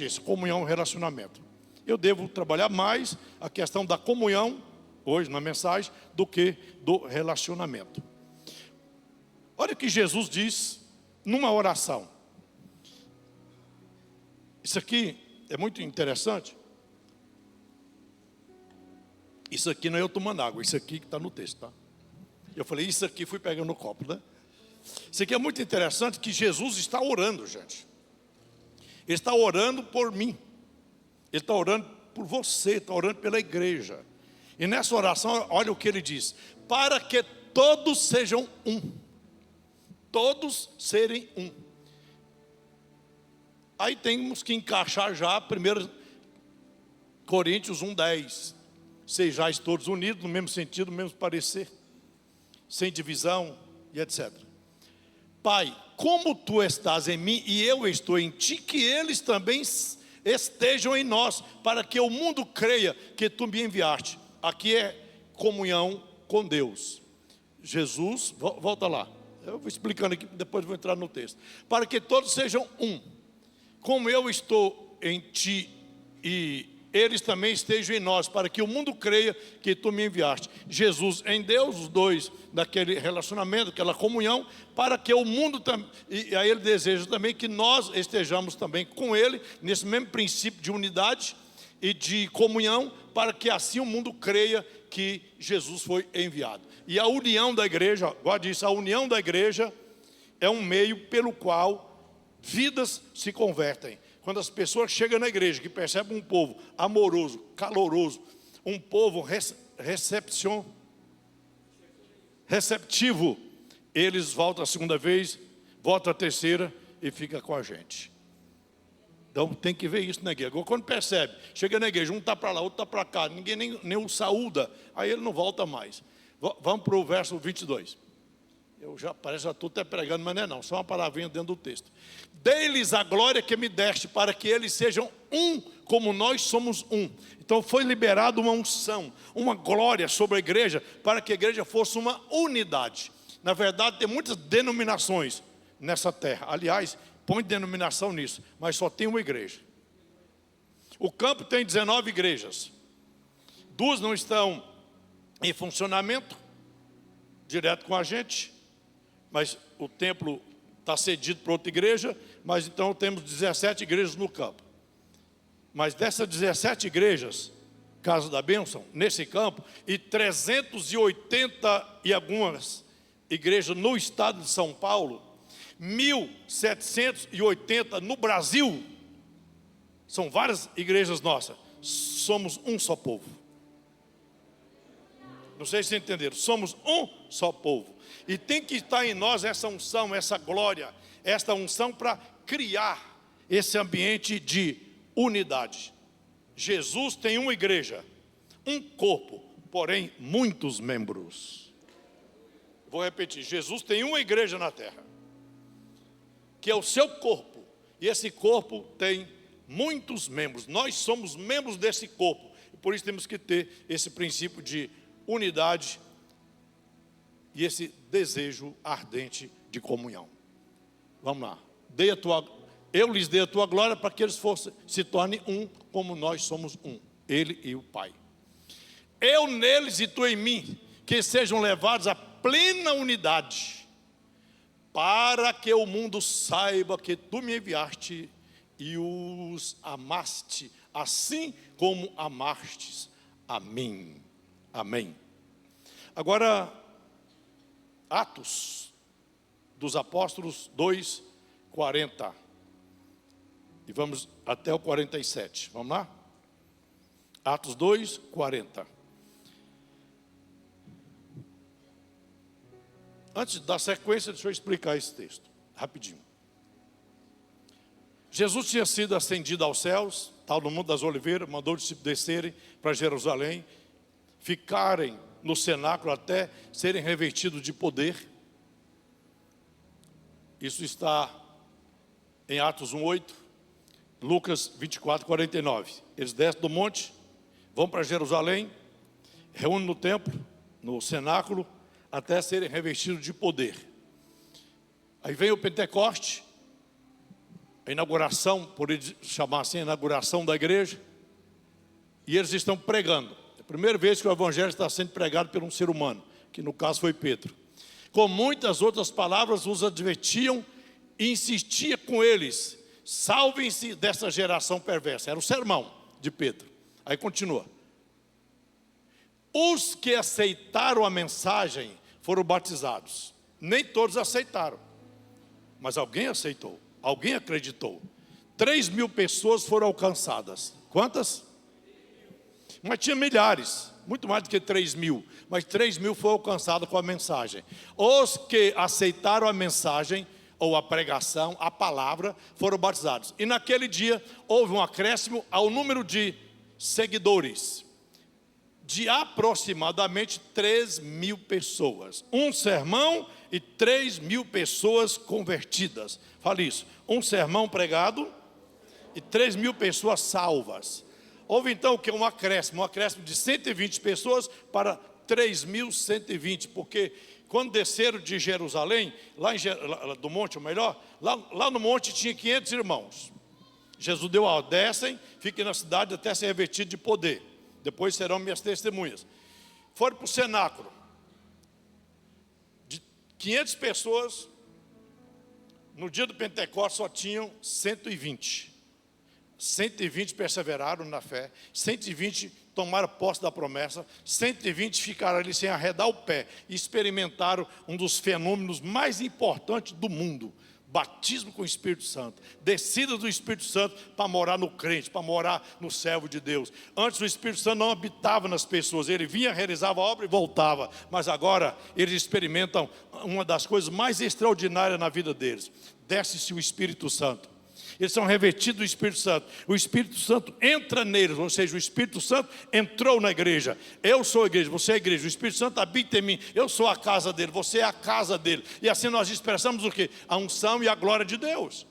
esse, comunhão e relacionamento. Eu devo trabalhar mais a questão da comunhão, hoje na mensagem, do que do relacionamento. Olha o que Jesus diz numa oração. Isso aqui é muito interessante. Isso aqui não é eu tomando água, isso aqui que está no texto, tá? Eu falei, isso aqui, fui pegando o copo, né? Isso aqui é muito interessante, que Jesus está orando, gente. Ele está orando por mim. Ele está orando por você, está orando pela igreja. E nessa oração, olha o que ele diz: para que todos sejam um. Todos serem um. Aí temos que encaixar já 1 Coríntios 1:10. Sejais todos unidos, no mesmo sentido, no mesmo parecer, sem divisão e etc. Pai, como tu estás em mim e eu estou em ti, que eles também estejam em nós, para que o mundo creia que tu me enviaste. Aqui é comunhão com Deus. Jesus, volta lá, eu vou explicando aqui, depois vou entrar no texto. Para que todos sejam um, como eu estou em ti e eles também estejam em nós, para que o mundo creia que tu me enviaste. Jesus em Deus, os dois daquele relacionamento, aquela comunhão, para que o mundo também, e aí ele deseja também que nós estejamos também com ele, nesse mesmo princípio de unidade e de comunhão, para que assim o mundo creia que Jesus foi enviado. E a união da igreja, igual disse, a união da igreja é um meio pelo qual vidas se convertem. Quando as pessoas chegam na igreja, que percebem um povo amoroso, caloroso, um povo receptivo, eles voltam a segunda vez, voltam a terceira e ficam com a gente. Então tem que ver isso na igreja. Agora, quando percebe, chega na igreja, um está para lá, outro está para cá, ninguém nem o saúda, aí ele não volta mais. Vamos para o verso 22. Parece que já estou até pregando, mas não é não, só uma palavrinha dentro do texto. Dei-lhes a glória que me deste, para que eles sejam um, como nós somos um. Então foi liberada uma unção, uma glória sobre a igreja, para que a igreja fosse uma unidade. Na verdade, tem muitas denominações nessa terra. Aliás, põe denominação nisso, mas só tem uma igreja. O campo tem 19 igrejas. 2 não estão em funcionamento, direto com a gente, mas o templo está cedido para outra igreja, mas então temos 17 igrejas no campo. Mas dessas 17 igrejas, Casa da Bênção, nesse campo, e 380 e algumas igrejas no estado de São Paulo, 1.780 no Brasil, são várias igrejas nossas, somos um só povo. Não sei se vocês entenderam, somos um só povo. E tem que estar em nós essa unção, essa glória, esta unção para criar esse ambiente de unidade. Jesus tem uma igreja, um corpo, porém muitos membros. Vou repetir, Jesus tem uma igreja na terra, que é o seu corpo, e esse corpo tem muitos membros. Nós somos membros desse corpo, e por isso temos que ter esse princípio de unidade e esse desejo ardente de comunhão. Vamos lá. Eu lhes dei a tua glória para que eles se tornem um, como nós somos um, ele e o Pai. Eu neles e tu em mim, que sejam levados à plena unidade, para que o mundo saiba que tu me enviaste e os amaste, assim como amastes a mim. Amém. Agora, Atos dos Apóstolos 2:40. E vamos até o 47. Vamos lá? Atos 2:40. Antes da sequência, deixa eu explicar esse texto, rapidinho. Jesus tinha sido ascendido aos céus, tal no Monte das Oliveiras, mandou os discípulos descerem para Jerusalém, ficarem no cenáculo até serem revestidos de poder. Isso está em Atos 1:8, Lucas 24:49. Eles descem do monte, vão para Jerusalém, reúnem no templo, no cenáculo, até serem revestidos de poder. Aí vem o Pentecoste, a inauguração, por chamar assim, a inauguração da igreja, e eles estão pregando. É a primeira vez que o evangelho está sendo pregado por um ser humano, que no caso foi Pedro. Com muitas outras palavras, os advertiam e insistia com eles: salvem-se dessa geração perversa. Era o sermão de Pedro. Aí continua: os que aceitaram a mensagem foram batizados. Nem todos aceitaram, mas alguém aceitou, alguém acreditou. 3.000 pessoas foram alcançadas. Quantas? Mas tinha milhares, muito mais do que 3.000. Mas 3.000 foram alcançados com a mensagem. Os que aceitaram a mensagem, ou a pregação, a palavra, foram batizados. E naquele dia houve um acréscimo ao número de seguidores, de aproximadamente 3.000 pessoas. Um sermão e 3.000 pessoas convertidas. Fale isso: um sermão pregado e 3.000 pessoas salvas. Houve então o que? Um acréscimo de 120 pessoas para 3.120, porque quando desceram de Jerusalém, lá do monte, ou melhor, lá no monte tinha 500 irmãos. Jesus deu a descem, fiquem na cidade até ser revestido de poder, depois serão minhas testemunhas. Foram para o cenáculo, de 500 pessoas, no dia do Pentecostes só tinham 120. 120 perseveraram na fé, 120 tomaram posse da promessa, 120 ficaram ali sem arredar o pé, e experimentaram um dos fenômenos mais importantes do mundo: batismo com o Espírito Santo, descida do Espírito Santo para morar no crente, para morar no servo de Deus. Antes o Espírito Santo não habitava nas pessoas, ele vinha, realizava a obra e voltava, mas agora eles experimentam uma das coisas mais extraordinárias na vida deles: desce-se o Espírito Santo. Eles são revestidos do Espírito Santo. O Espírito Santo entra neles, ou seja, o Espírito Santo entrou na igreja. Eu sou a igreja, você é a igreja. O Espírito Santo habita em mim. Eu sou a casa dele, você é a casa dele. E assim nós expressamos o quê? A unção e a glória de Deus.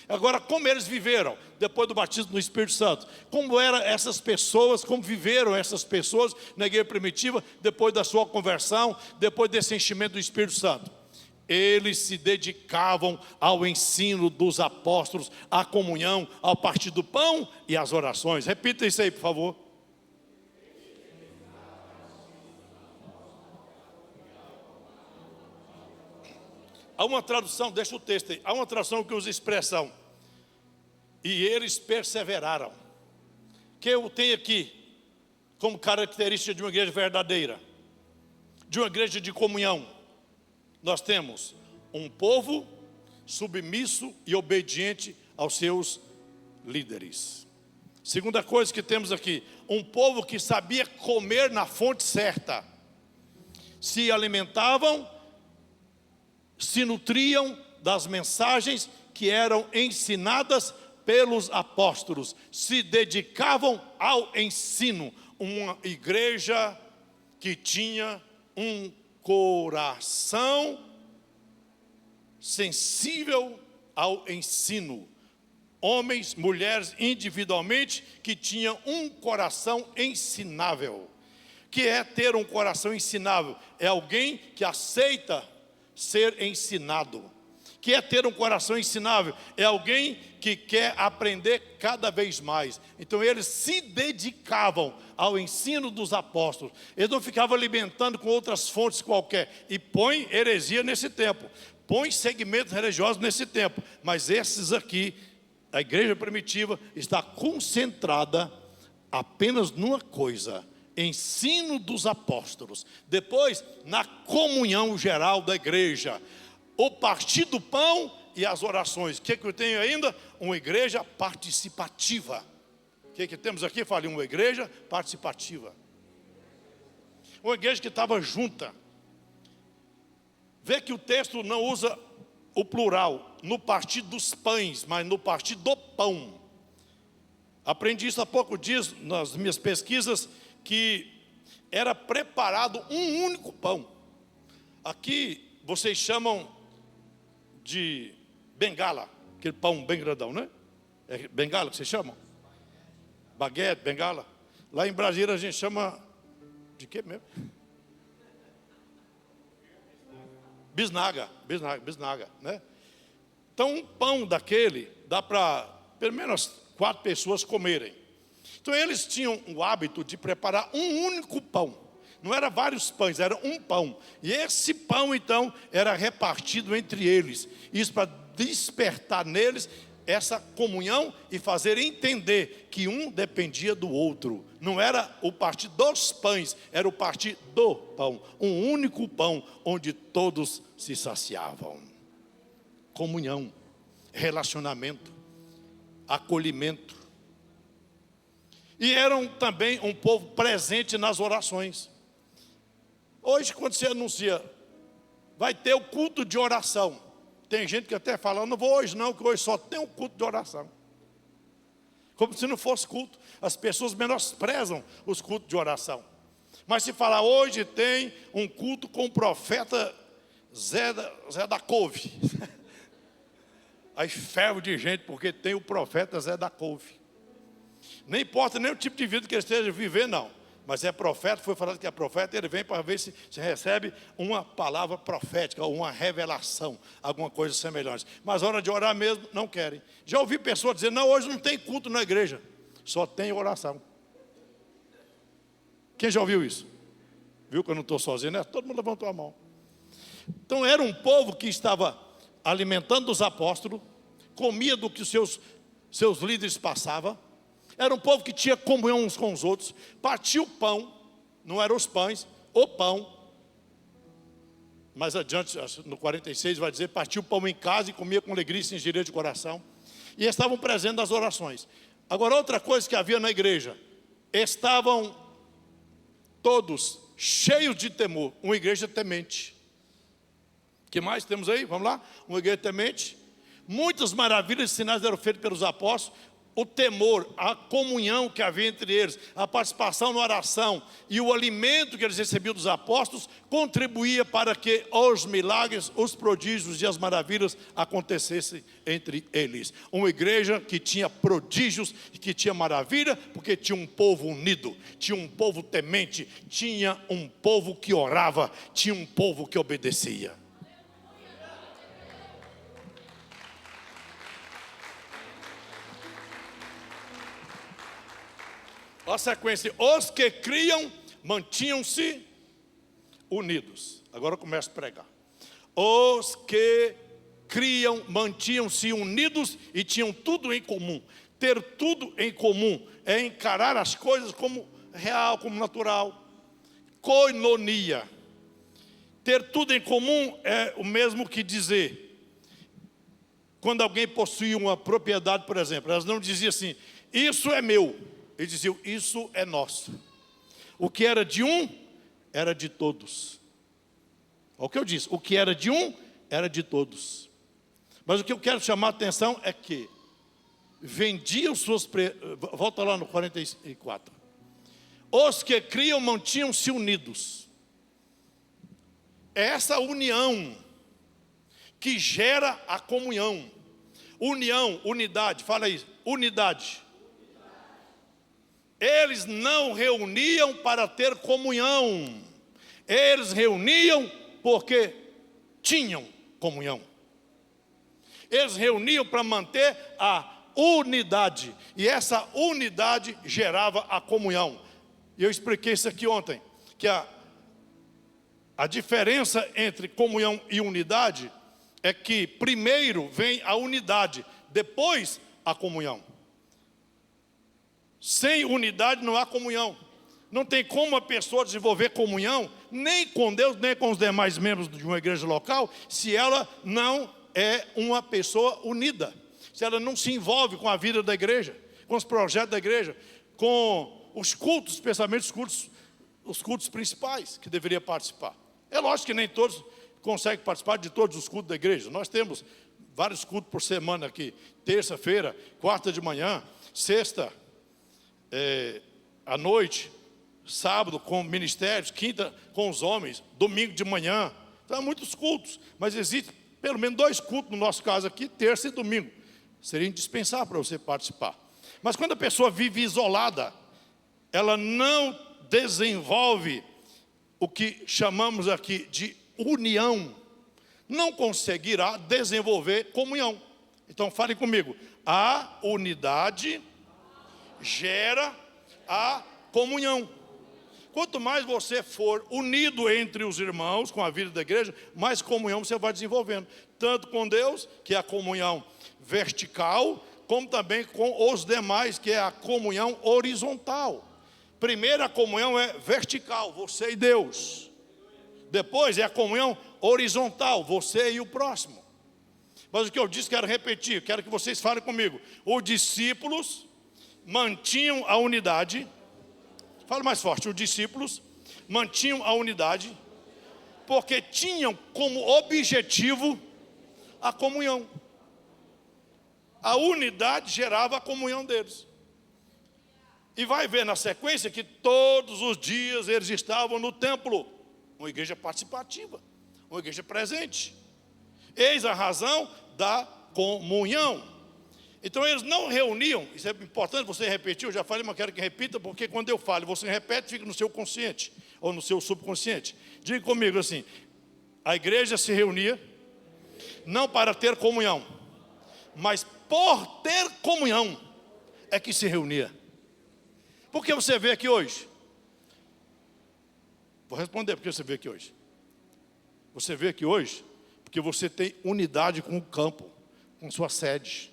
Agora, como eles viveram depois do batismo no Espírito Santo? Como eram essas pessoas, como viveram essas pessoas na igreja primitiva, depois da sua conversão, depois desse enchimento do Espírito Santo? Eles se dedicavam ao ensino dos apóstolos, à comunhão, ao partir do pão e às orações. Repita isso aí, por favor. Há uma tradução, deixa o texto aí. Há uma tradução que usa a expressão: e eles perseveraram. Que eu tenho aqui como característica de uma igreja verdadeira, de uma igreja de comunhão. Nós temos um povo submisso e obediente aos seus líderes. Segunda coisa que temos aqui: um povo que sabia comer na fonte certa. Se alimentavam, se nutriam das mensagens que eram ensinadas pelos apóstolos, se dedicavam ao ensino. Uma igreja que tinha um coração sensível ao ensino. Homens, mulheres, individualmente, que tinham um coração ensinável. Que é ter um coração ensinável? É alguém que aceita ser ensinado. Que é ter um coração ensinável? É alguém que quer aprender cada vez mais. Então eles se dedicavam ao ensino dos apóstolos. Eles não ficavam alimentando com outras fontes qualquer. E põe heresia nesse tempo, põe segmentos religiosos nesse tempo. Mas esses aqui, a igreja primitiva está concentrada apenas numa coisa: ensino dos apóstolos. Depois, na comunhão geral da igreja, o partir do pão e as orações. O que eu tenho ainda? Uma igreja participativa. O que temos aqui? Falei, uma igreja participativa. Uma igreja que estava junta. Vê que o texto não usa o plural, no partir dos pães, mas no partir do pão. Aprendi isso há poucos dias nas minhas pesquisas, que era preparado um único pão. Aqui vocês chamam de bengala, aquele pão bem grandão, né? É bengala que vocês chamam? Baguete, bengala. Lá em Brasília a gente chama de quê mesmo? Bisnaga, né? Então um pão daquele dá para pelo menos 4 pessoas comerem. Então eles tinham o hábito de preparar um único pão. Não era vários pães, era um pão. E esse pão então era repartido entre eles. Isso para despertar neles essa comunhão e fazer entender que um dependia do outro. Não era o partir dos pães, era o partir do pão. Um único pão onde todos se saciavam. Comunhão, relacionamento, acolhimento. E eram também um povo presente nas orações. Hoje, quando você anuncia, vai ter o culto de oração. Tem gente que até fala, não vou hoje não, que hoje só tem um culto de oração. Como se não fosse culto. As pessoas menosprezam os cultos de oração. Mas se falar, hoje tem um culto com o profeta Zé da Couve. Aí fervo de gente, porque tem o profeta Zé da Couve. Nem importa nem o tipo de vida que ele esteja vivendo, não. Mas é profeta, foi falado que é profeta, ele vem para ver se recebe uma palavra profética, ou uma revelação, alguma coisa semelhante. Mas na hora de orar mesmo, não querem. Já ouvi pessoas dizer, não, hoje não tem culto na igreja, só tem oração. Quem já ouviu isso? Viu que eu não estou sozinho, né? Todo mundo levantou a mão. Então era um povo que estava alimentando os apóstolos, comia do que os seus líderes passavam. Era um povo que tinha comunhão uns com os outros, partia o pão, não eram os pães, o pão. Mais adiante, no 46, vai dizer, partia o pão em casa e comia com alegria e singeria de coração. E estavam presentes nas orações. Agora, outra coisa que havia na igreja, estavam todos cheios de temor, uma igreja temente. O que mais temos aí? Vamos lá? Uma igreja temente. Muitas maravilhas e sinais eram feitos pelos apóstolos. O temor, a comunhão que havia entre eles, a participação na oração e o alimento que eles recebiam dos apóstolos contribuía para que os milagres, os prodígios e as maravilhas acontecessem entre eles. Uma igreja que tinha prodígios e que tinha maravilha, porque tinha um povo unido, tinha um povo temente, tinha um povo que orava, tinha um povo que obedecia. Olha a sequência, os que criam mantinham-se unidos. Agora eu começo a pregar. Os que criam mantinham-se unidos e tinham tudo em comum. Ter tudo em comum é encarar as coisas como real, como natural. Koinonia. Ter tudo em comum é o mesmo que dizer, quando alguém possuía uma propriedade, por exemplo, elas não diziam assim, isso é meu. Eles diziam, isso é nosso. O que era de um, era de todos. Olha o que eu disse, o que era de um, era de todos. Mas o que eu quero chamar a atenção é que vendiam suas... Volta lá no 44. Os que criam mantinham-se unidos. É essa união que gera a comunhão. União, unidade, fala aí, unidade. Eles não reuniam para ter comunhão. Eles reuniam porque tinham comunhão. Eles reuniam para manter a unidade. E essa unidade gerava a comunhão. E eu expliquei isso aqui ontem. Que a diferença entre comunhão e unidade é que primeiro vem a unidade, depois a comunhão. Sem unidade não há comunhão. Não tem como a pessoa desenvolver comunhão, nem com Deus, nem com os demais membros de uma igreja local, se ela não é uma pessoa unida. Se ela não se envolve com a vida da igreja, com os projetos da igreja, com os cultos, especialmente os cultos principais que deveria participar. É lógico que nem todos conseguem participar de todos os cultos da igreja. Nós temos vários cultos por semana aqui. Terça-feira, quarta de manhã, sexta, à noite, sábado com ministérios, quinta com os homens, domingo de manhã. Então há muitos cultos, mas existe pelo menos 2 cultos no nosso caso aqui, terça e domingo. Seria indispensável para você participar. Mas quando a pessoa vive isolada, ela não desenvolve o que chamamos aqui de união, não conseguirá desenvolver comunhão. Então fale comigo. A unidade gera a comunhão. Quanto mais você for unido entre os irmãos com a vida da igreja, mais comunhão você vai desenvolvendo. Tanto com Deus, que é a comunhão vertical, como também com os demais, que é a comunhão horizontal. Primeiro a comunhão é vertical, você e Deus. Depois é a comunhão horizontal, você e o próximo. Mas o que eu disse, quero repetir, quero que vocês falem comigo. Os discípulos mantinham a unidade. Fala mais forte. Os discípulos mantinham a unidade porque tinham como objetivo a comunhão. A unidade gerava a comunhão deles. E vai ver na sequência que todos os dias eles estavam no templo. Uma igreja participativa, uma igreja presente. Eis a razão da comunhão. Então eles não reuniam. Isso é importante você repetir. Eu já falei, mas quero que repita, porque quando eu falo, você repete, fica no seu consciente ou no seu subconsciente. Diga comigo assim: a igreja se reunia não para ter comunhão, mas por ter comunhão é que se reunia. Por que você vê aqui hoje? Vou responder porque você vê aqui hoje. Você vê aqui hoje porque você tem unidade com o campo, com sua sede.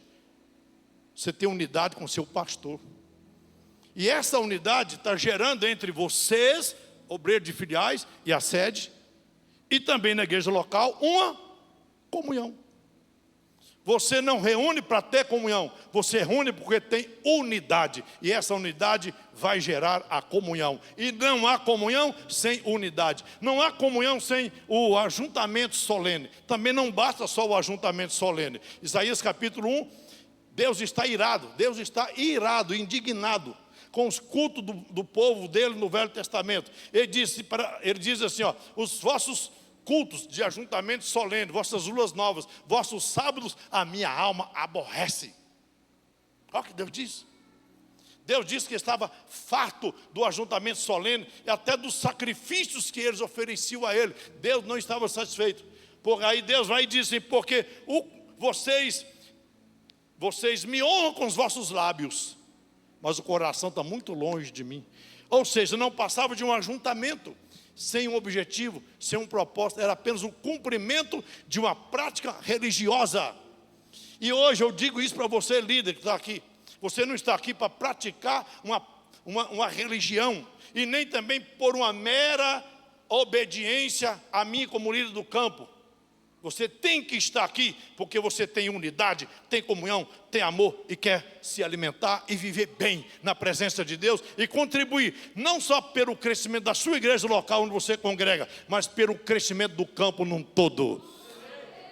Você tem unidade com seu pastor. E essa unidade está gerando entre vocês, obreiros de filiais e a sede, e também na igreja local, uma comunhão. Você não reúne para ter comunhão, você reúne porque tem unidade. E essa unidade vai gerar a comunhão. E não há comunhão sem unidade. Não há comunhão sem o ajuntamento solene. Também não basta só o ajuntamento solene. Isaías capítulo 1, Deus está irado, indignado com os cultos do povo dele no Velho Testamento. Ele diz assim, ó: os vossos cultos de ajuntamento solene, vossas luas novas, vossos sábados, a minha alma aborrece. Olha o que Deus diz. Deus disse que estava farto do ajuntamento solene e até dos sacrifícios que eles ofereciam a ele. Deus não estava satisfeito. Aí Deus vai e diz assim: porque vocês me honram com os vossos lábios, mas o coração está muito longe de mim. Ou seja, não passava de um ajuntamento sem um objetivo, sem um propósito, era apenas um cumprimento de uma prática religiosa. E hoje eu digo isso para você, líder que está aqui: você não está aqui para praticar uma religião, e nem também por uma mera obediência a mim como líder do campo. Você tem que estar aqui porque você tem unidade, tem comunhão, tem amor e quer se alimentar e viver bem na presença de Deus e contribuir não só pelo crescimento da sua igreja local onde você congrega, mas pelo crescimento do campo num todo.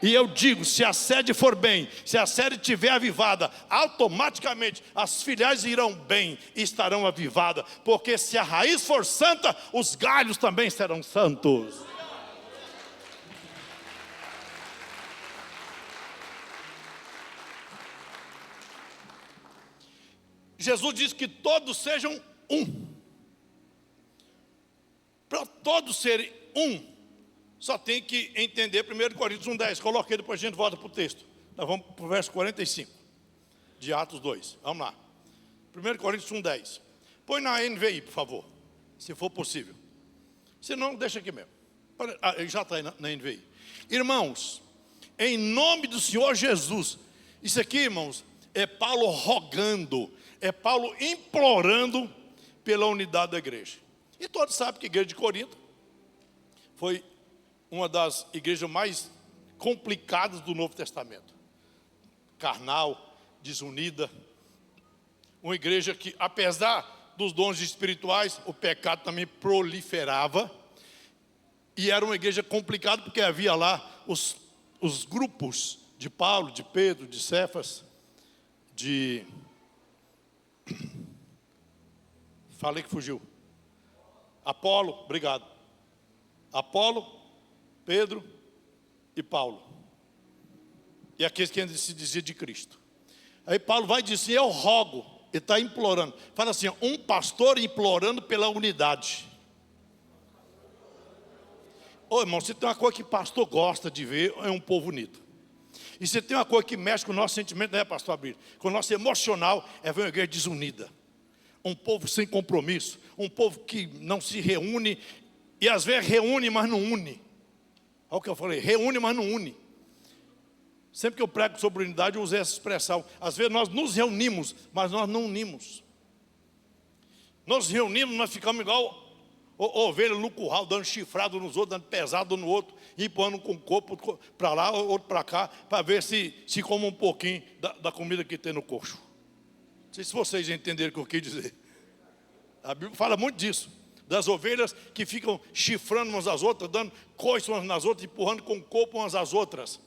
E eu digo, se a sede for bem, se a sede estiver avivada, automaticamente as filiais irão bem e estarão avivadas, porque se a raiz for santa, os galhos também serão santos. Jesus diz que todos sejam um. Para todos serem um, só tem que entender 1 Coríntios 1,10. Coloquei, depois a gente volta para o texto. Nós vamos para o verso 45 de Atos 2. Vamos lá. 1 Coríntios 1,10. Põe na NVI, por favor, se for possível. Se não, deixa aqui mesmo. Já está aí na NVI. Irmãos, em nome do Senhor Jesus. Isso aqui, irmãos, é Paulo rogando, é Paulo implorando pela unidade da igreja. E todos sabem que a igreja de Corinto foi uma das igrejas mais complicadas do Novo Testamento. Carnal, desunida. Uma igreja que, apesar dos dons espirituais, o pecado também proliferava. E era uma igreja complicada porque havia lá os grupos de Paulo, de Pedro, de Cefas, falei que fugiu. Apolo, obrigado. Apolo, Pedro e Paulo. E aqueles que se dizia de Cristo. Aí Paulo vai dizer: eu rogo. Ele está implorando. Fala assim: um pastor implorando pela unidade. Ô irmão, se tem uma coisa que pastor gosta de ver, é um povo unido. E se tem uma coisa que mexe com o nosso sentimento, não é, pastor Abílio? Com o nosso emocional, é ver uma igreja desunida. Um povo sem compromisso. Um povo que não se reúne. E às vezes reúne, mas não une. Olha o que eu falei, reúne, mas não une. Sempre que eu prego sobre unidade, eu usei essa expressão. Às vezes nós nos reunimos, mas nós não unimos. Nós reunimos, nós ficamos igual ovelha no curral, dando chifrado nos outros, dando pesado no outro, empurrando com o corpo para lá, outro para cá, para ver se come um pouquinho da comida que tem no coxo. Não sei se vocês entenderam o que eu quis dizer. A Bíblia fala muito disso. Das ovelhas que ficam chifrando umas às outras, dando coice umas nas outras, empurrando com o corpo umas às outras.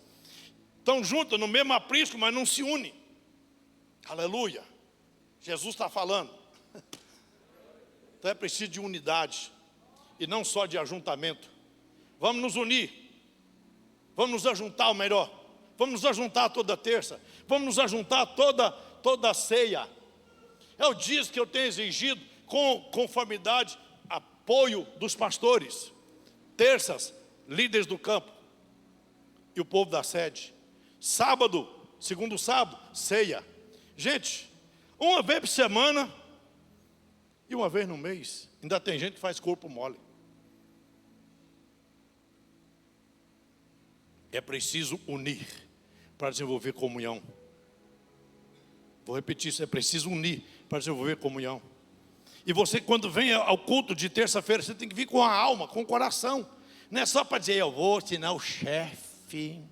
Estão juntas no mesmo aprisco, mas não se unem. Aleluia. Jesus está falando. Então é preciso de unidade. E não só de ajuntamento. Vamos nos unir. Vamos nos ajuntar, ou melhor, vamos nos ajuntar toda terça. Vamos nos ajuntar toda ceia. É o dia que eu tenho exigido, com conformidade, apoio dos pastores. Terças, líderes do campo. E o povo da sede. Sábado, segundo sábado, ceia. Gente, uma vez por semana e uma vez no mês. Ainda tem gente que faz corpo mole. É preciso unir para desenvolver comunhão. Vou repetir isso, é preciso unir para desenvolver comunhão. E você, quando vem ao culto de terça-feira, você tem que vir com a alma, com o coração. Não é só para dizer, eu vou, senão o chefe,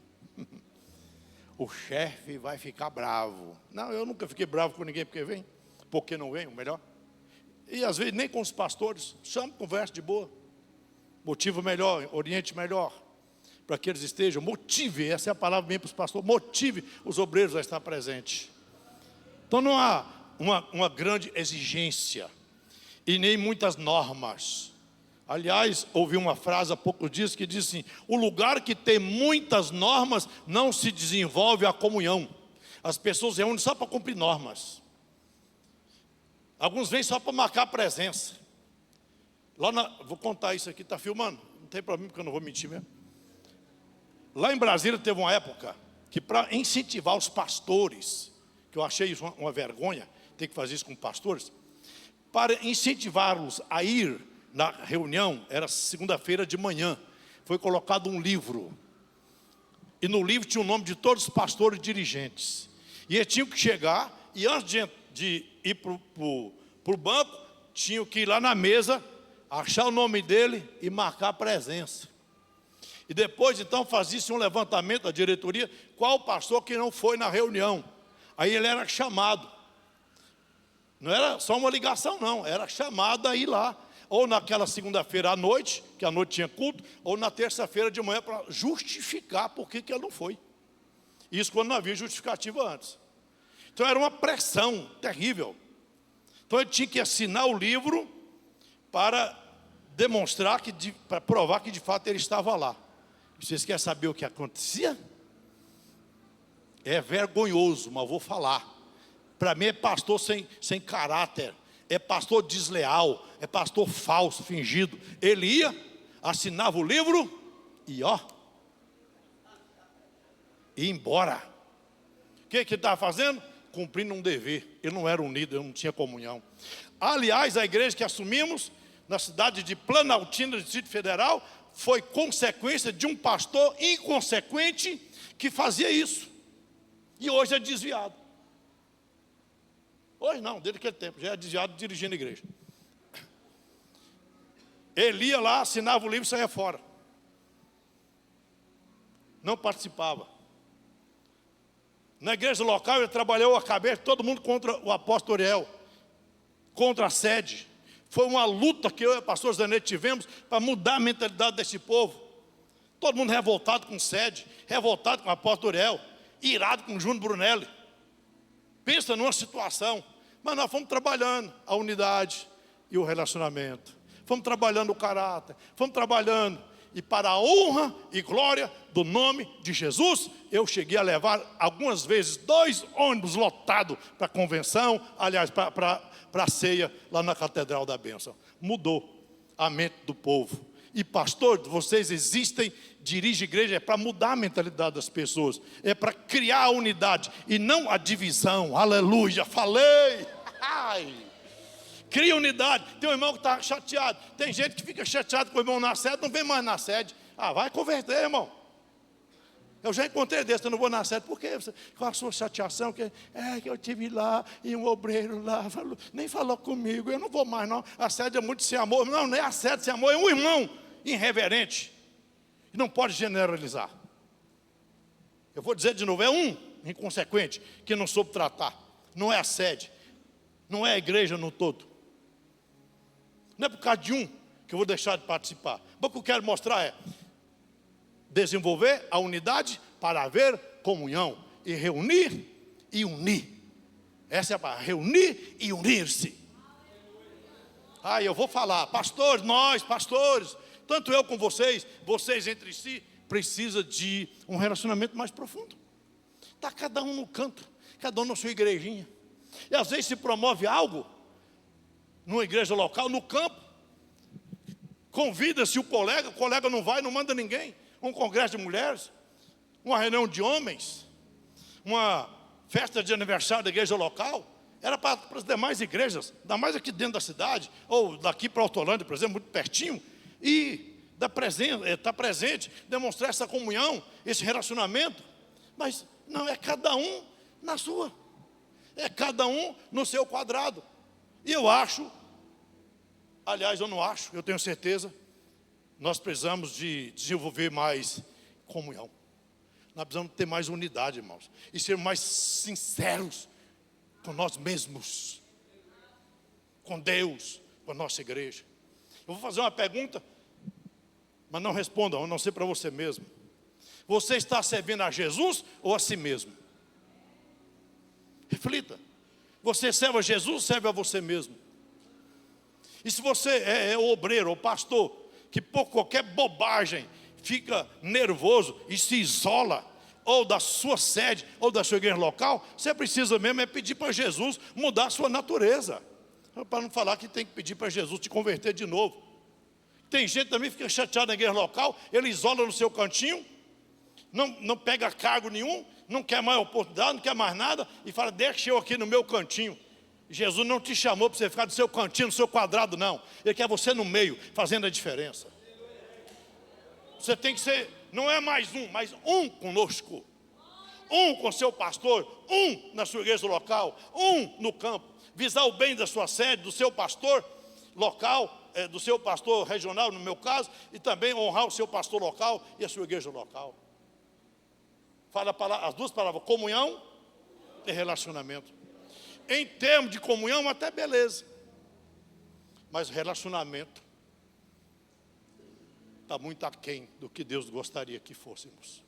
o chefe vai ficar bravo. Não, eu nunca fiquei bravo com ninguém porque não vem, o melhor. E às vezes nem com os pastores, chama, conversa de boa. Motivo melhor, oriente melhor. Para que eles estejam, motive, essa é a palavra bem para os pastores, motive os obreiros a estar presentes. Então não há uma grande exigência e nem muitas normas. Aliás, ouvi uma frase há poucos dias que diz assim: o lugar que tem muitas normas não se desenvolve a comunhão. As pessoas reúnem só para cumprir normas. Alguns vêm só para marcar a presença. Vou contar isso aqui, está filmando? Não tem problema, porque eu não vou mentir mesmo. Lá em Brasília teve uma época que, para incentivar os pastores, que eu achei isso uma vergonha, ter que fazer isso com pastores, para incentivá-los a ir na reunião, era segunda-feira de manhã, foi colocado um livro, e no livro tinha o nome de todos os pastores e dirigentes, e eles tinham que chegar, e antes de ir para o banco, tinham que ir lá na mesa, achar o nome dele e marcar a presença. E depois então fazia-se um levantamento da diretoria, qual pastor que não foi na reunião. Aí ele era chamado. Não era só uma ligação não, era chamado a ir lá. Ou naquela segunda-feira à noite, que à noite tinha culto, ou na terça-feira de manhã para justificar por que ele não foi. Isso quando não havia justificativa antes. Então era uma pressão terrível. Então ele tinha que assinar o livro para demonstrar, para provar que de fato ele estava lá. Vocês querem saber o que acontecia? É vergonhoso, mas vou falar. Para mim é pastor sem caráter, é pastor desleal, é pastor falso, fingido. Ele ia, assinava o livro e ia embora. O que ele estava fazendo? Cumprindo um dever. Ele não era unido, ele não tinha comunhão. Aliás, a igreja que assumimos na cidade de Planaltina, Distrito Federal, foi consequência de um pastor inconsequente que fazia isso. E hoje é desviado. Hoje não, desde aquele tempo, já é desviado dirigindo a igreja. Ele ia lá, assinava o livro e saía fora. Não participava. Na igreja local ele trabalhou a cabeça, todo mundo contra o apóstolo Ariel, contra a sede. Foi uma luta que eu e o pastor Zanetti tivemos para mudar a mentalidade desse povo. Todo mundo revoltado com sede, revoltado com o apóstolo Ariel, irado com o Júnior Brunelli. Pensa numa situação. Mas nós fomos trabalhando a unidade e o relacionamento. Fomos trabalhando o caráter. Fomos trabalhando. E para a honra e glória do nome de Jesus, eu cheguei a levar algumas vezes 2 ônibus lotados para a convenção, aliás, para a ceia lá na Catedral da Bênção. Mudou a mente do povo. E pastor, vocês existem, dirige igreja, é para mudar a mentalidade das pessoas, é para criar a unidade e não a divisão. Aleluia, falei. Ai. Cria unidade. Tem um irmão que está chateado, tem gente que fica chateado com o irmão na sede, não vem mais na sede. Vai converter, irmão. Eu já encontrei desse, eu não vou na sede. Por quê? Com a sua chateação, que eu tive lá, e um obreiro lá, nem falou comigo, eu não vou mais não. A sede é muito sem amor. Não, nem a sede sem amor, é um irmão irreverente. E não pode generalizar. Eu vou dizer de novo, é um inconsequente, que não soube tratar. Não é a sede, não é a igreja no todo. Não é por causa de um que eu vou deixar de participar. O que eu quero mostrar é desenvolver a unidade para haver comunhão. E reunir e unir. Essa é a palavra, reunir e unir-se. Eu vou falar, pastores, nós, pastores, tanto eu com vocês entre si, precisa de um relacionamento mais profundo. Está cada um no canto, cada um na sua igrejinha. E às vezes se promove algo numa igreja local, no campo, convida-se o colega não vai, não manda ninguém. Um congresso de mulheres, uma reunião de homens, uma festa de aniversário da igreja local, era para as demais igrejas, ainda mais aqui dentro da cidade, ou daqui para Hortolândia, por exemplo, muito pertinho, e estar presente, demonstrar essa comunhão, esse relacionamento. Mas não, é cada um na sua, é cada um no seu quadrado. E eu acho, aliás eu não acho, eu tenho certeza, nós precisamos de desenvolver mais comunhão. Nós precisamos ter mais unidade, irmãos, e ser mais sinceros com nós mesmos, com Deus, com a nossa igreja. Eu vou fazer uma pergunta, mas não respondam, a não ser para você mesmo. Você está servindo a Jesus ou a si mesmo? Reflita. Você serve a Jesus ou serve a você mesmo? E se você é obreiro ou pastor, que por qualquer bobagem fica nervoso e se isola, ou da sua sede, ou da sua igreja local, você precisa mesmo pedir para Jesus mudar a sua natureza. Para não falar que tem que pedir para Jesus te converter de novo. Tem gente também que fica chateado na igreja local, ele isola no seu cantinho, não pega cargo nenhum, não quer mais oportunidade, não quer mais nada, e fala, deixa eu aqui no meu cantinho. Jesus não te chamou para você ficar no seu cantinho, no seu quadrado, não. Ele quer você no meio, fazendo a diferença. Você tem que ser, não é mais um, mas um conosco. Um com seu pastor, um na sua igreja local, um no campo. Visar o bem da sua sede, do seu pastor local, do seu pastor regional, no meu caso, e também honrar o seu pastor local e a sua igreja local. Fala as duas palavras, comunhão e relacionamento. Em termos de comunhão, até beleza. Mas relacionamento está muito aquém do que Deus gostaria que fôssemos.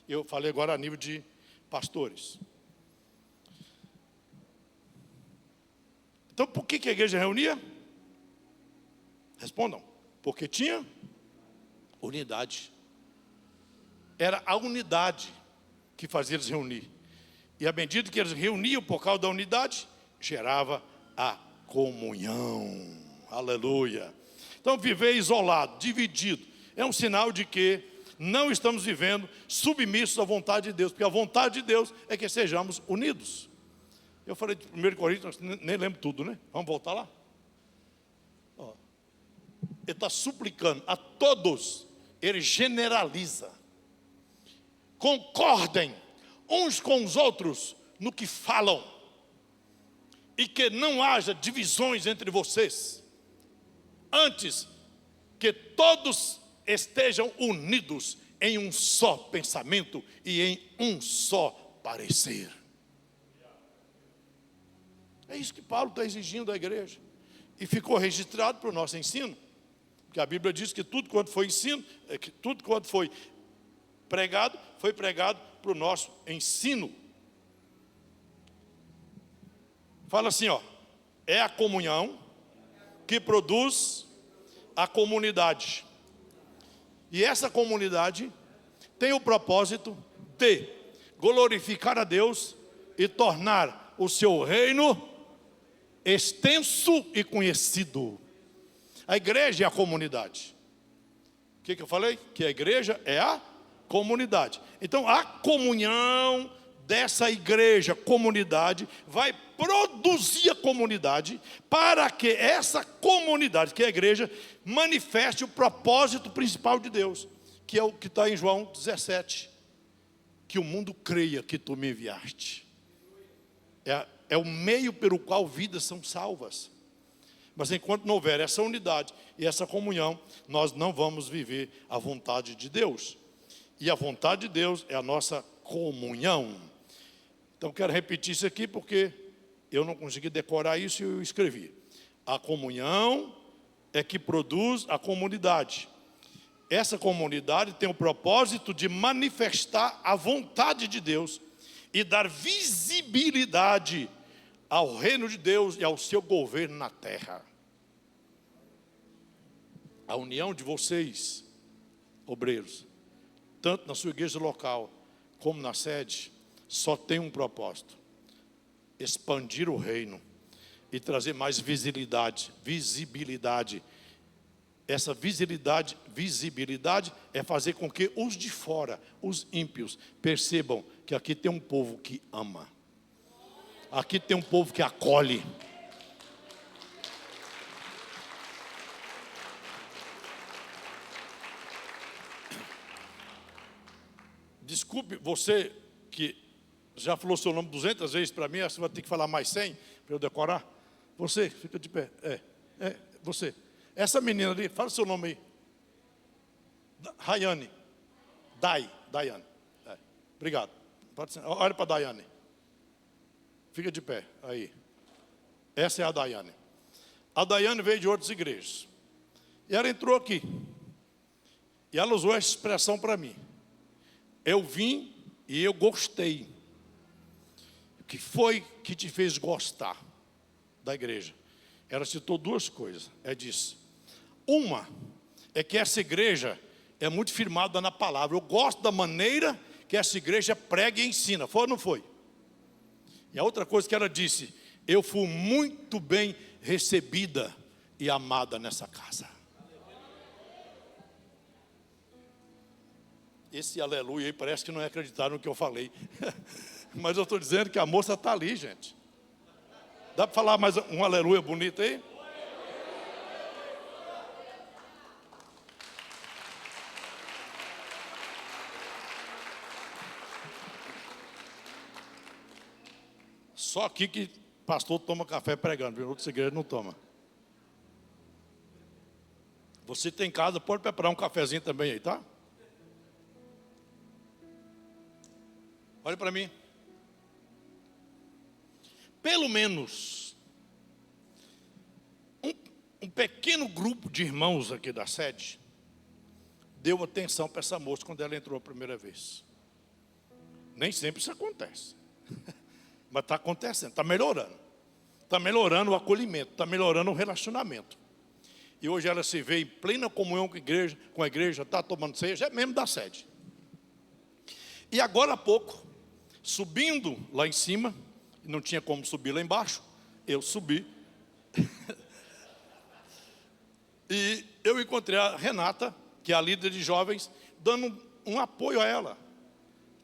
Eu falei agora a nível de pastores. Então, por que a igreja reunia? Respondam. Porque tinha unidade. Era a unidade que fazia eles reunir. E à medida que eles reuniam por causa da unidade, gerava a comunhão. Aleluia. Então, viver isolado, dividido, é um sinal de que não estamos vivendo submissos à vontade de Deus. Porque a vontade de Deus é que sejamos unidos. Eu falei de 1 Coríntios, nem lembro tudo, né? Vamos voltar lá? Ele está suplicando a todos, ele generaliza. Concordem uns com os outros no que falam, e que não haja divisões entre vocês, antes que todos estejam unidos em um só pensamento e em um só parecer. É isso que Paulo está exigindo da igreja, e ficou registrado para o nosso ensino, porque a Bíblia diz que tudo quanto foi ensino, que tudo quanto foi pregado para o nosso ensino. Fala assim, é a comunhão que produz a comunidade. E essa comunidade tem o propósito de glorificar a Deus e tornar o seu reino extenso e conhecido. A igreja é a comunidade. O que eu falei? Que a igreja é a comunidade. Então a comunhão dessa igreja, comunidade, vai produzir a comunidade, para que essa comunidade, que é a igreja, manifeste o propósito principal de Deus, que é o que está em João 17, que o mundo creia que tu me enviaste. É o meio pelo qual vidas são salvas. Mas enquanto não houver essa unidade e essa comunhão, nós não vamos viver a vontade de Deus. E a vontade de Deus é a nossa comunhão. Então quero repetir isso aqui porque eu não consegui decorar isso e eu escrevi. A comunhão é que produz a comunidade. Essa comunidade tem o propósito de manifestar a vontade de Deus e dar visibilidade ao reino de Deus e ao seu governo na terra. A união de vocês, obreiros, tanto na sua igreja local como na sede, só tem um propósito: expandir o reino e trazer mais visibilidade. Essa visibilidade é fazer com que os de fora, os ímpios, percebam que aqui tem um povo que ama. Aqui tem um povo que acolhe. Desculpe você que já falou seu nome 200 vezes para mim, você vai ter que falar mais 100 para eu decorar. Você, fica de pé. Você. Essa menina ali, fala seu nome aí. Rayane. Daiane. Obrigado. Olha para a Daiane. Fica de pé, aí. Essa é a Daiane. A Daiane veio de outras igrejas. E ela entrou aqui. E ela usou essa expressão para mim. Eu vim e eu gostei. O que foi que te fez gostar da igreja? Ela citou duas coisas. Ela disse: uma é que essa igreja é muito firmada na palavra. Eu gosto da maneira que essa igreja prega e ensina. Foi ou não foi? E a outra coisa que ela disse: eu fui muito bem recebida e amada nessa casa. Esse aleluia aí parece que não é acreditar no que eu falei. Mas eu estou dizendo que a moça está ali, gente. Dá para falar mais um aleluia bonito aí? Só aqui que pastor toma café pregando, em outras igrejas não toma. Você tem em casa, pode preparar um cafezinho também aí, tá? Olha para mim. Pelo menos um pequeno grupo de irmãos aqui da sede deu atenção para essa moça quando ela entrou a primeira vez. Nem sempre isso acontece. Mas está acontecendo, está melhorando. Está melhorando o acolhimento, está melhorando o relacionamento. E hoje ela se vê em plena comunhão com a igreja, está tomando ceia, já é membro da sede. E agora há pouco, subindo lá em cima, não tinha como subir lá embaixo, eu subi. E eu encontrei a Renata, que é a líder de jovens, dando um apoio a ela.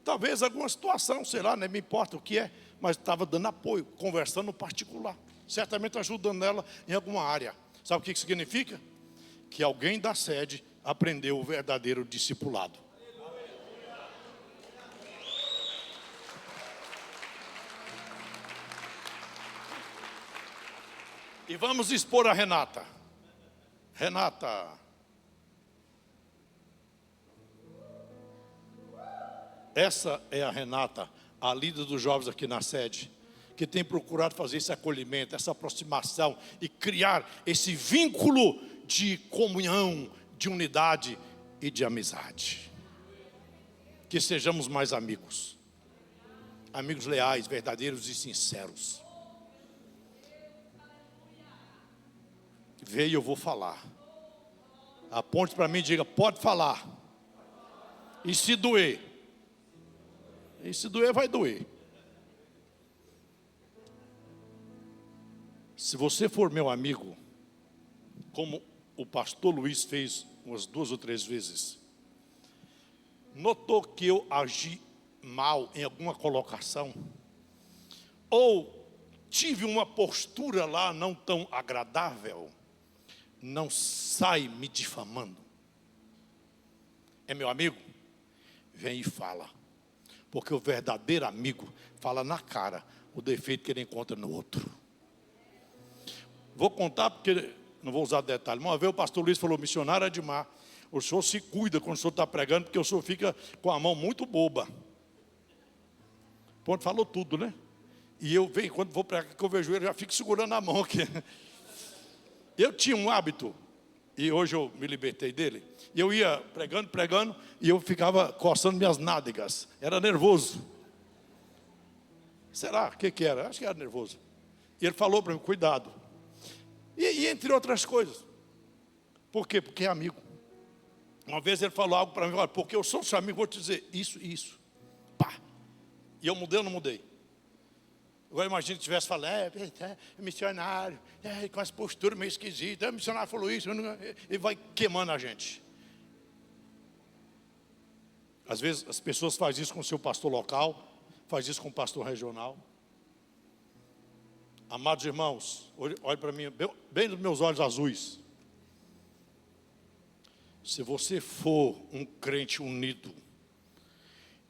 Talvez alguma situação, sei lá, não me importa o que é, mas estava dando apoio, conversando no particular. Certamente ajudando ela em alguma área. Sabe o que significa? Que alguém da sede aprendeu o verdadeiro discipulado. E vamos expor a Renata. Renata. Essa é a Renata, a líder dos jovens aqui na sede, que tem procurado fazer esse acolhimento, essa aproximação e criar esse vínculo de comunhão, de unidade e de amizade. Que sejamos mais amigos. Amigos leais, verdadeiros e sinceros. Veio, eu vou falar. Aponte para mim e diga: pode falar. E se doer? E se doer, vai doer. Se você for meu amigo, como o pastor Luiz fez umas 2 ou 3 vezes. Notou que eu agi mal em alguma colocação? Ou tive uma postura lá não tão agradável? Não sai me difamando. É meu amigo? Vem e fala. Porque o verdadeiro amigo fala na cara o defeito que ele encontra no outro. Vou contar porque não vou usar detalhe. Uma vez o pastor Luiz falou: missionário Edmar, o senhor se cuida quando o senhor está pregando, porque o senhor fica com a mão muito boba. Ponto, falou tudo, né? E eu venho, quando vou pregar, que eu vejo ele, já fico segurando a mão aqui. Eu tinha um hábito, e hoje eu me libertei dele. E eu ia pregando, e eu ficava coçando minhas nádegas. Era nervoso. Será? O que era? Acho que era nervoso. E ele falou para mim: cuidado. E entre outras coisas. Por quê? Porque é amigo. Uma vez ele falou algo para mim: olha, porque eu sou seu amigo, vou te dizer isso e isso. Pá. E eu mudei ou não mudei? Agora imagina que tivesse falado: missionário, com essa postura meio esquisita, missionário falou isso, e vai queimando a gente. Às vezes as pessoas fazem isso com o seu pastor local, fazem isso com o pastor regional. Amados irmãos, olhe para mim, bem nos meus olhos azuis. Se você for um crente unido,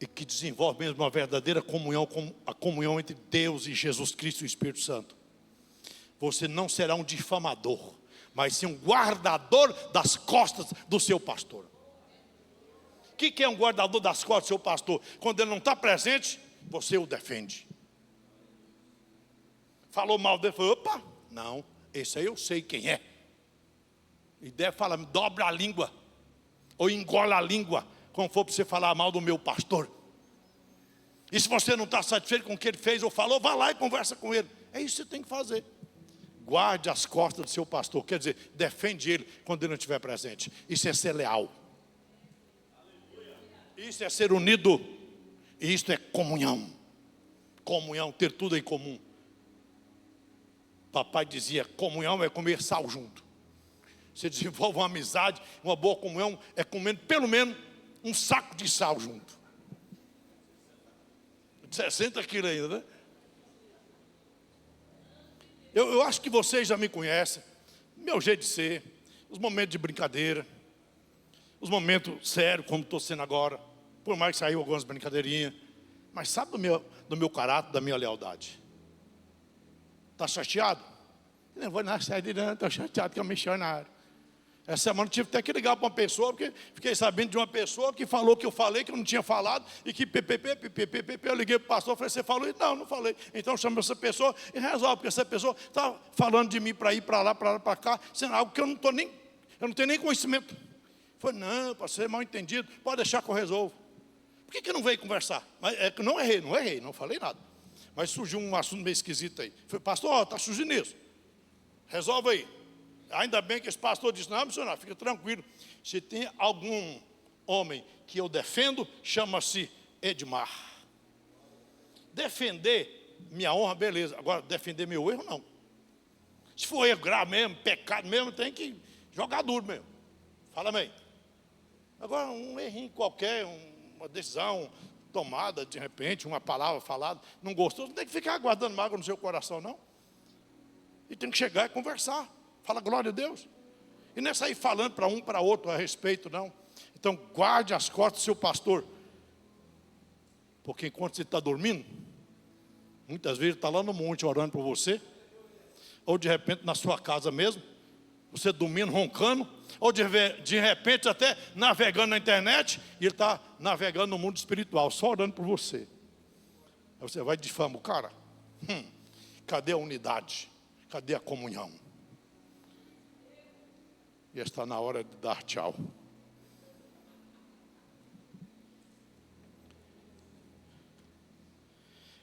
e que desenvolve mesmo uma verdadeira comunhão, a comunhão entre Deus e Jesus Cristo e o Espírito Santo, você não será um difamador, mas sim um guardador das costas do seu pastor. O que é um guardador das costas do seu pastor? Quando ele não está presente, você o defende. Falou mal dele, falou: opa, não, esse aí eu sei quem é. E deve falar: dobra a língua, ou engola a língua, quando for para você falar mal do meu pastor. E se você não está satisfeito com o que ele fez ou falou, vá lá e conversa com ele. É isso que você tem que fazer. Guarde as costas do seu pastor, quer dizer, defende ele quando ele não estiver presente. Isso é ser leal. Isso é ser unido. E isso é comunhão. Comunhão, ter tudo em comum. Papai dizia: comunhão é comer sal junto. Você desenvolve uma amizade, uma boa comunhão, é comendo pelo menos um saco de sal junto. 60 quilos ainda, né? Eu acho que vocês já me conhecem. Meu jeito de ser, os momentos de brincadeira, os momentos sérios, como estou sendo agora. Por mais que saiu algumas brincadeirinhas. Mas sabe do meu caráter, da minha lealdade. Está chateado? Não vou na sede, não, estou chateado que é um missionário. Essa semana eu tive até que ligar para uma pessoa, porque fiquei sabendo de uma pessoa que falou que eu falei, que eu não tinha falado, e que eu liguei para o pastor, falei: você falou? Não, não falei. Então chama essa pessoa e resolve, porque essa pessoa está falando de mim para ir para lá, para cá, sendo algo que eu não tenho nem conhecimento. Falei: não, para ser mal entendido, pode deixar que eu resolvo. Por que não veio conversar? Mas é que não errei, não falei nada. Mas surgiu um assunto meio esquisito aí. Falei: pastor, está surgindo isso. Resolve aí. Ainda bem que esse pastor disse: não, missionário, fica tranquilo. Se tem algum homem que eu defendo, chama-se Edmar. Defender minha honra, beleza. Agora, defender meu erro, não. Se for erro grave mesmo, pecado mesmo, tem que jogar duro mesmo. Fala bem. Agora, um errinho qualquer, uma decisão tomada de repente, uma palavra falada, não gostou, não tem que ficar guardando mágoa no seu coração, não. E tem que chegar e conversar. Fala glória a Deus. E não é sair falando para um, para outro a respeito, não. Então guarde as costas do seu pastor. Porque enquanto você está dormindo, muitas vezes está lá no monte orando por você. Ou de repente na sua casa mesmo, você dormindo, roncando. Ou de repente até navegando na internet. E ele está navegando no mundo espiritual, só orando por você. Aí você vai e difama o cara. Cadê a unidade? Cadê a comunhão? E está na hora de dar tchau.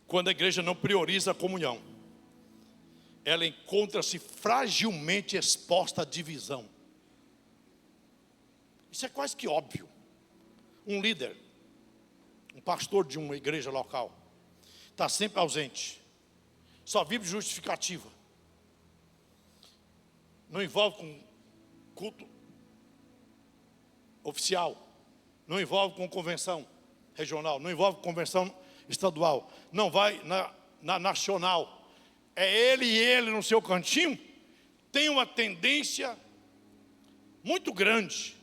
Quando a igreja não prioriza a comunhão, ela encontra-se fragilmente exposta à divisão. Isso é quase que óbvio. Um líder, um pastor de uma igreja local, está sempre ausente, só vive justificativa. Não envolve com culto oficial, não envolve com convenção regional, não envolve convenção estadual, não vai na nacional. É ele no seu cantinho, tem uma tendência muito grande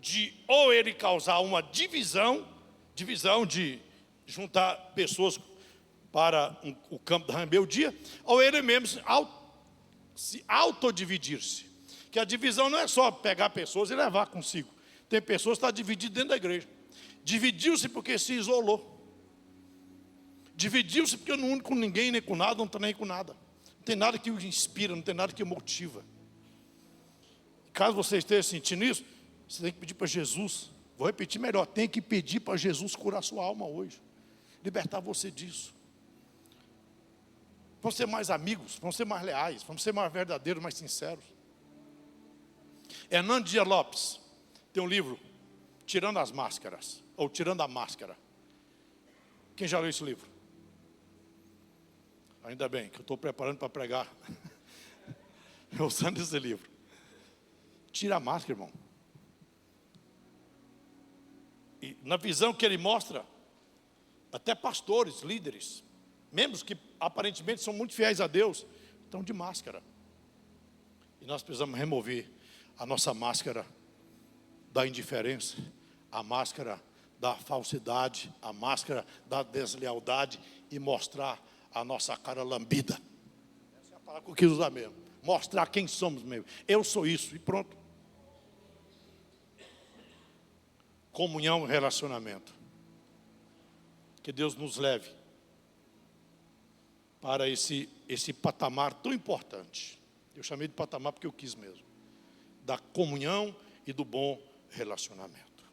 de ou ele causar uma divisão de juntar pessoas para o campo da rebeldia, ou ele mesmo se autodividir-se. Que a divisão não é só pegar pessoas e levar consigo. Tem pessoas que estão divididas dentro da igreja. Dividiu-se porque se isolou. Dividiu-se porque não une com ninguém, nem com nada, não está nem com nada. Não tem nada que o inspira, não tem nada que o motiva. Caso você esteja sentindo isso, você tem que pedir para Jesus. Vou repetir melhor, tem que pedir para Jesus curar sua alma hoje. Libertar você disso. Vamos ser mais amigos, vamos ser mais leais, vamos ser mais verdadeiros, mais sinceros. Hernán Dias Lopes tem um livro, Tirando as Máscaras, ou Tirando a Máscara. Quem já leu esse livro? Ainda bem, que eu estou preparando para pregar usando esse livro. Tira a máscara, irmão. E na visão que ele mostra, até pastores, líderes, membros que aparentemente são muito fiéis a Deus, estão de máscara. E nós precisamos remover a nossa máscara da indiferença, a máscara da falsidade, a máscara da deslealdade e mostrar a nossa cara lambida. Essa é a palavra que eu quis usar mesmo. Mostrar quem somos mesmo. Eu sou isso e pronto. Comunhão e relacionamento. Que Deus nos leve para esse patamar tão importante. Eu chamei de patamar porque eu quis mesmo. Da comunhão e do bom relacionamento.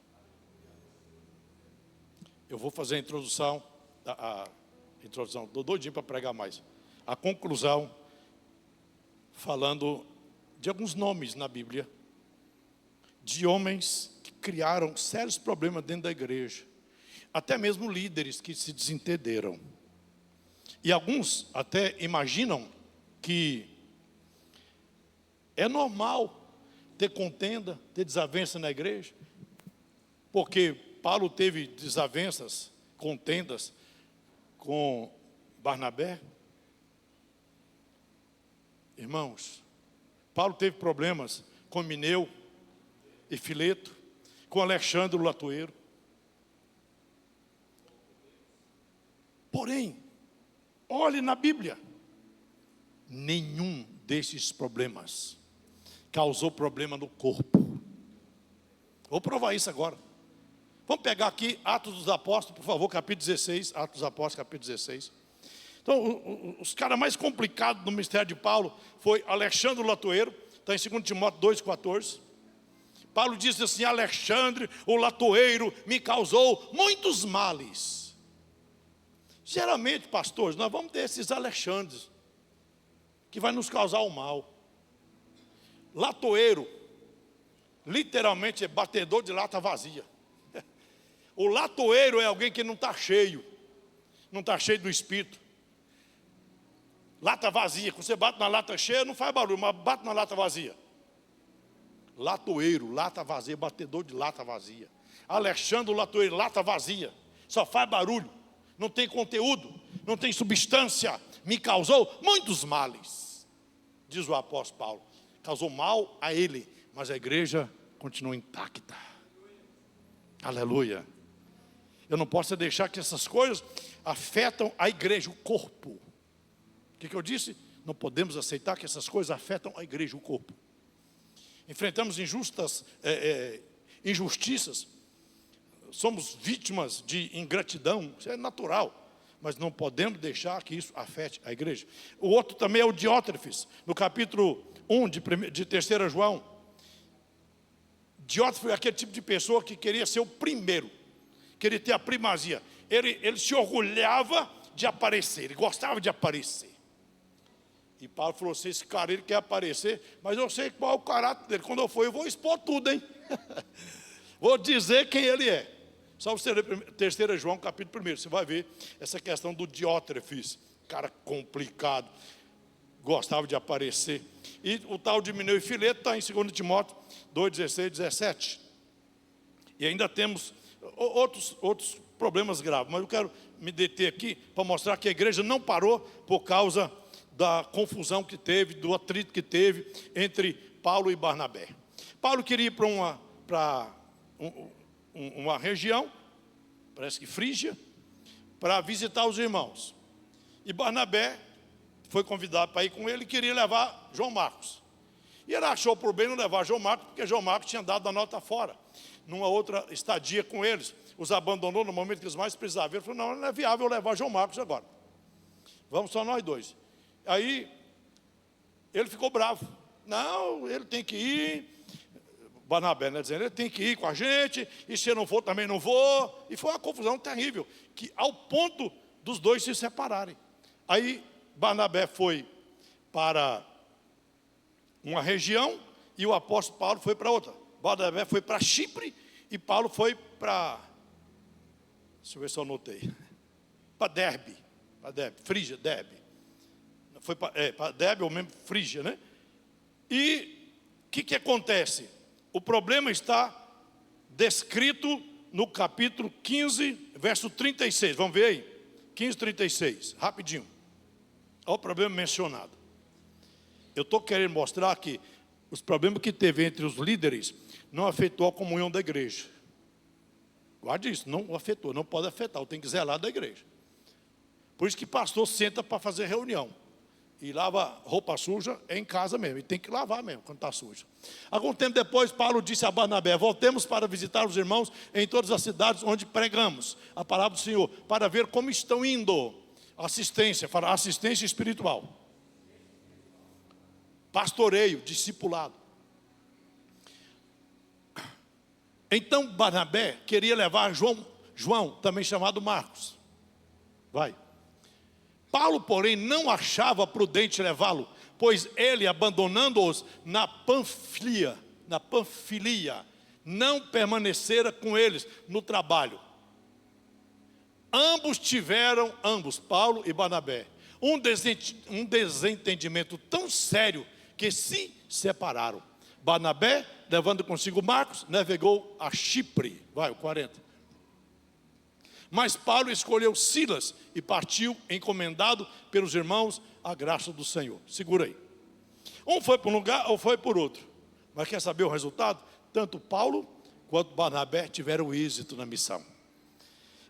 Eu vou fazer a introdução, estou doidinho para pregar mais. A conclusão, falando de alguns nomes na Bíblia, de homens que criaram sérios problemas dentro da igreja, até mesmo líderes que se desentenderam. E alguns até imaginam que é normal ter contenda, ter desavença na igreja, porque Paulo teve desavenças, contendas com Barnabé. Irmãos, Paulo teve problemas com Mineu e Fileto, com Alexandre o latoeiro. Porém, olhe na Bíblia, nenhum desses problemas causou problema no corpo. Vou provar isso agora. Vamos pegar aqui Atos dos Apóstolos, por favor, capítulo 16, Atos dos Apóstolos, capítulo 16. Então, os caras mais complicados no ministério de Paulo foi Alexandre o latoeiro, está em 2 Timóteo 2,14. Paulo disse assim: Alexandre o latoeiro me causou muitos males. Geralmente, pastores, nós vamos ter esses Alexandres que vai nos causar o mal. Latoeiro, literalmente é batedor de lata vazia. O latoeiro é alguém que não está cheio, não está cheio do Espírito. Lata vazia, quando você bate na lata cheia não faz barulho, mas bate na lata vazia. Latoeiro, lata vazia, batedor de lata vazia. Alexandre o latoeiro, lata vazia, só faz barulho, não tem conteúdo, não tem substância, me causou muitos males, diz o apóstolo Paulo. Causou mal a ele, mas a igreja continua intacta. Aleluia. Eu não posso deixar que essas coisas afetam a igreja, o corpo. O que eu disse? Não podemos aceitar que essas coisas afetam a igreja, o corpo. Enfrentamos injustiças, somos vítimas de ingratidão, isso é natural, mas não podemos deixar que isso afete a igreja. O outro também é o Diótrefes, no capítulo 1 de 3 João. Diótrefes foi aquele tipo de pessoa que queria ser o primeiro, queria ter a primazia. Ele se orgulhava de aparecer, ele gostava de aparecer. E Paulo falou assim: esse cara, ele quer aparecer, mas eu sei qual é o caráter dele. Quando eu for, eu vou expor tudo, hein? Vou dizer quem ele é. Só você ler 3 João, capítulo 1, você vai ver essa questão do Diótrefes. Cara complicado, gostava de aparecer. E o tal de Mineu e Fileto está em 2 Timóteo 2, 16, 17. E ainda temos outros problemas graves, mas eu quero me deter aqui para mostrar que a igreja não parou por causa da confusão que teve, do atrito que teve entre Paulo e Barnabé. Paulo queria ir para uma região, parece que Frígia, para visitar os irmãos. E Barnabé foi convidado para ir com ele e queria levar João Marcos. E ele achou por bem não levar João Marcos, porque João Marcos tinha dado a nota fora, numa outra estadia com eles. Os abandonou no momento que eles mais precisavam. Ele falou, não é viável levar João Marcos agora. Vamos só nós dois. Aí, ele ficou bravo. Não, ele tem que ir. Barnabé, né, dizendo, ele tem que ir com a gente, e se eu não for, também não vou. E foi uma confusão terrível, que ao ponto dos dois se separarem. Aí, Barnabé foi para uma região, e o apóstolo Paulo foi para outra. Barnabé foi para Chipre, e Paulo foi para, deixa eu ver se eu anotei, para Derbe, Frígia, Derbe. Foi para Derbe, ou mesmo Frígia, né? E o que acontece? O problema está descrito no capítulo 15, verso 36. Vamos ver aí? 15, 36, rapidinho. Olha o problema mencionado. Eu estou querendo mostrar que os problemas que teve entre os líderes não afetou a comunhão da igreja. Guarde isso, não afetou, não pode afetar, tem que zelar da igreja. Por isso que pastor senta para fazer reunião. E lava roupa suja em casa mesmo, e tem que lavar mesmo quando está suja. Algum tempo depois, Paulo disse a Barnabé, voltemos para visitar os irmãos em todas as cidades onde pregamos a palavra do Senhor, para ver como estão indo. Assistência, para assistência espiritual. Pastoreio, discipulado. Então Barnabé queria levar João, também chamado Marcos. Vai. Paulo, porém, não achava prudente levá-lo, pois ele, abandonando-os na Panfilia, não permanecera com eles no trabalho. Ambos, Paulo e Barnabé, um desentendimento tão sério que se separaram. Barnabé, levando consigo Marcos, navegou a Chipre. Vai, o 40. Mas Paulo escolheu Silas e partiu encomendado pelos irmãos à graça do Senhor. Segura aí. Um foi para um lugar ou foi por outro. Mas quer saber o resultado? Tanto Paulo quanto Barnabé tiveram êxito na missão.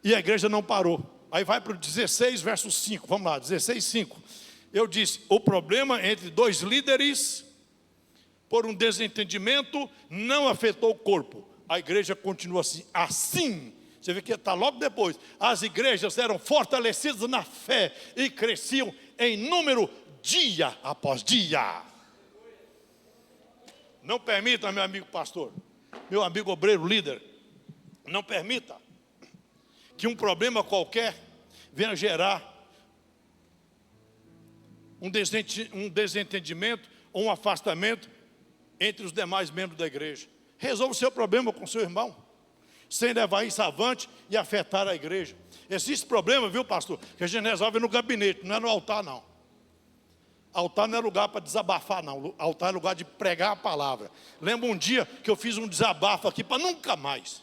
E a igreja não parou. Aí vai para o 16, verso 5. Vamos lá, 16, 5. Eu disse, o problema entre dois líderes, por um desentendimento, não afetou o corpo. A igreja continua assim. Você vê que está logo depois. As igrejas eram fortalecidas na fé e cresciam em número dia após dia. Não permita, meu amigo pastor, meu amigo obreiro líder, não permita que um problema qualquer venha gerar um desentendimento ou um afastamento entre os demais membros da igreja. Resolva o seu problema com seu irmão, sem levar isso avante e afetar a igreja. Existe problema, viu, pastor, que a gente resolve no gabinete, não é no altar, não. Altar não é lugar para desabafar, não. Altar é lugar de pregar a palavra. Lembro um dia que eu fiz um desabafo aqui para nunca mais.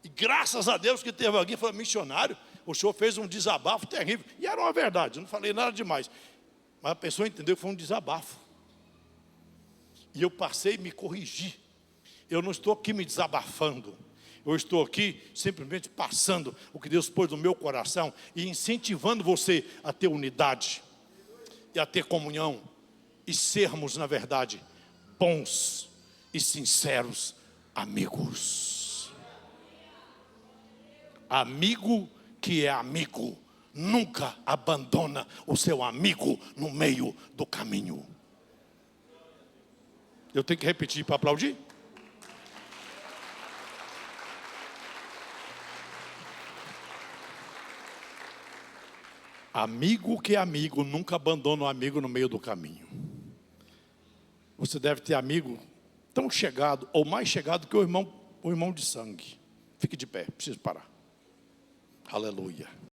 E graças a Deus que teve alguém que falou, missionário, o senhor fez um desabafo terrível. E era uma verdade, eu não falei nada demais. Mas a pessoa entendeu que foi um desabafo. E eu passei a me corrigir. Eu não estou aqui me desabafando. Eu estou aqui simplesmente passando o que Deus pôs no meu coração e incentivando você a ter unidade e a ter comunhão e sermos, na verdade, bons e sinceros amigos. Amigo que é amigo nunca abandona o seu amigo no meio do caminho. Eu tenho que repetir para aplaudir? Amigo que é amigo nunca abandona o amigo no meio do caminho. Você deve ter amigo tão chegado ou mais chegado que o irmão de sangue. Fique de pé, preciso parar. Aleluia.